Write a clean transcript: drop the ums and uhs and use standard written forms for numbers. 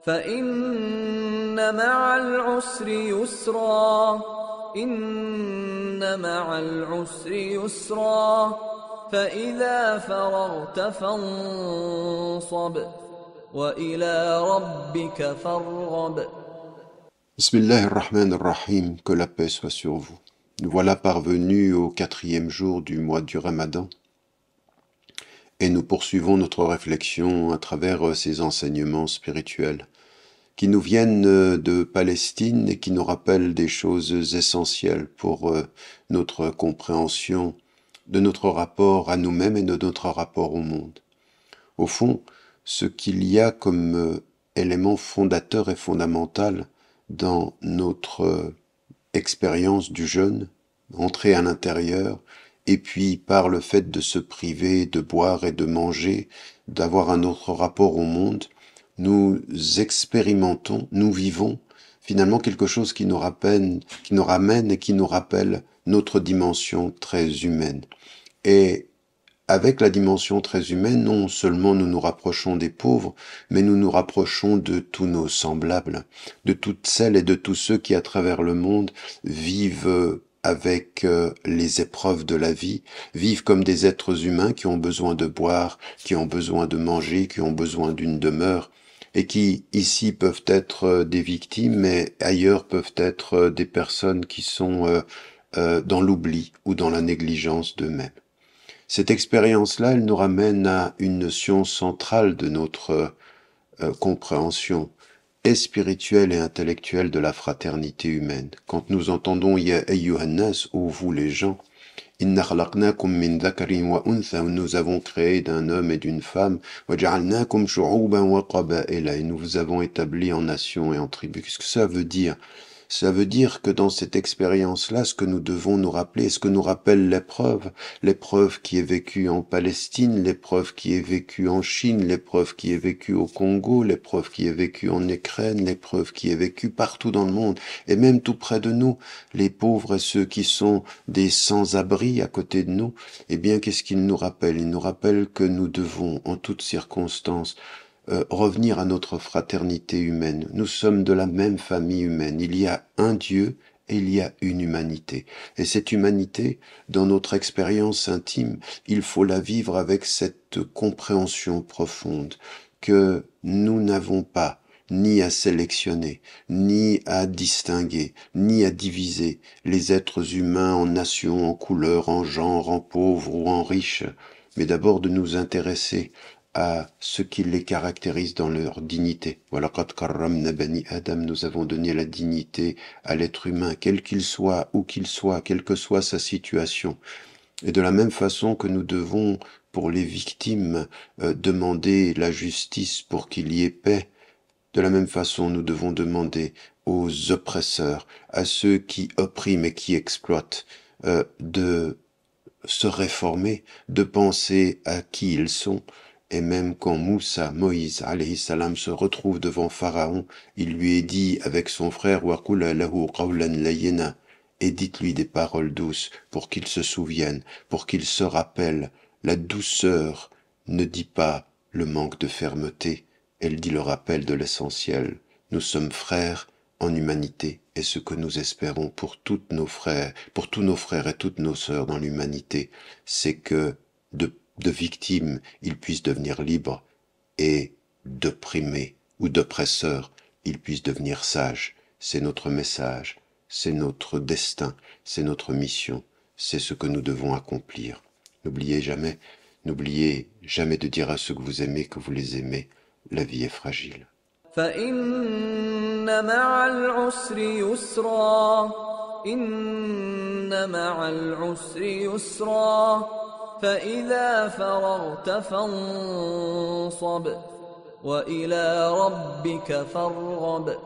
فإن مع العسر يسرا إن مع العسر يسرا فإذا فرغت فانصب وإلى ربك فارغب. Bismillah ar-Rahman ar-Rahim, que la paix soit sur vous. Nous voilà parvenus au 4e jour du mois du Ramadan et nous poursuivons notre réflexion à travers ces enseignements spirituels qui nous viennent de Palestine et qui nous rappellent des choses essentielles pour notre compréhension de notre rapport à nous-mêmes et de notre rapport au monde. Au fond, ce qu'il y a comme élément fondateur et fondamental dans notre expérience du jeûne, entrer à l'intérieur, et puis par le fait de se priver, de boire et de manger, d'avoir un autre rapport au monde, nous expérimentons, nous vivons finalement quelque chose qui nous ramène et qui nous rappelle notre dimension très humaine. Et avec la dimension très humaine, non seulement nous nous rapprochons des pauvres, mais nous nous rapprochons de tous nos semblables, de toutes celles et de tous ceux qui, à travers le monde, vivent avec les épreuves de la vie, vivent comme des êtres humains qui ont besoin de boire, qui ont besoin de manger, qui ont besoin d'une demeure, et qui, ici, peuvent être des victimes, mais ailleurs peuvent être des personnes qui sont dans l'oubli ou dans la négligence d'eux-mêmes. Cette expérience-là, elle nous ramène à une notion centrale de notre compréhension et spirituelle et intellectuelle de la fraternité humaine. Quand nous entendons « Ya ayyuhan nas » ou « vous les gens », « Inna khalaqnakum min dhakarin wa untha » nous avons créé d'un homme et d'une femme « Wa ja'alnakum shu'uban wa qaba'ila » et nous vous avons établis en nations et en tribus. Qu'est-ce que ça veut dire ? Ça veut dire que dans cette expérience-là, ce que nous devons nous rappeler, ce que nous rappelle l'épreuve qui est vécue en Palestine, l'épreuve qui est vécue en Chine, l'épreuve qui est vécue au Congo, l'épreuve qui est vécue en Ukraine, l'épreuve qui est vécue partout dans le monde, et même tout près de nous, les pauvres et ceux qui sont des sans-abri à côté de nous, eh bien, qu'est-ce qu'il nous rappelle ? Il nous rappelle que nous devons, en toutes circonstances, revenir à notre fraternité humaine. Nous sommes de la même famille humaine. Il y a un Dieu et il y a une humanité. Et cette humanité, dans notre expérience intime, il faut la vivre avec cette compréhension profonde que nous n'avons pas ni à sélectionner, ni à distinguer, ni à diviser les êtres humains en nations, en couleurs, en genres, en pauvres ou en riches, mais d'abord de nous intéresser à ce qui les caractérise dans leur dignité. وَلَقَدْ كَرَّمْنَا بَنِي Adam, nous avons donné la dignité à l'être humain, quel qu'il soit, où qu'il soit, quelle que soit sa situation. Et de la même façon que nous devons, pour les victimes, demander la justice pour qu'il y ait paix, de la même façon nous devons demander aux oppresseurs, à ceux qui oppriment et qui exploitent, de se réformer, de penser à qui ils sont. Et même quand Moïse, alayhi salam, se retrouve devant Pharaon, il lui est dit avec son frère, وَقُلَ لَهُ قَوْلًا لَيِّنًا, et dites-lui des paroles douces pour qu'il se souvienne, pour qu'il se rappelle. La douceur ne dit pas le manque de fermeté, elle dit le rappel de l'essentiel. Nous sommes frères en humanité, et ce que nous espérons pour tous nos frères et toutes nos sœurs dans l'humanité, c'est que de victimes, ils puissent devenir libres, et d'opprimés ou d'oppresseurs, ils puissent devenir sages. C'est notre message, c'est notre destin, c'est notre mission, c'est ce que nous devons accomplir. N'oubliez jamais de dire à ceux que vous aimez que vous les aimez. La vie est fragile. فإن مع العسر يسرا إن مع العسر يسرا فإذا فرغت فانصب وإلى ربك فارغب.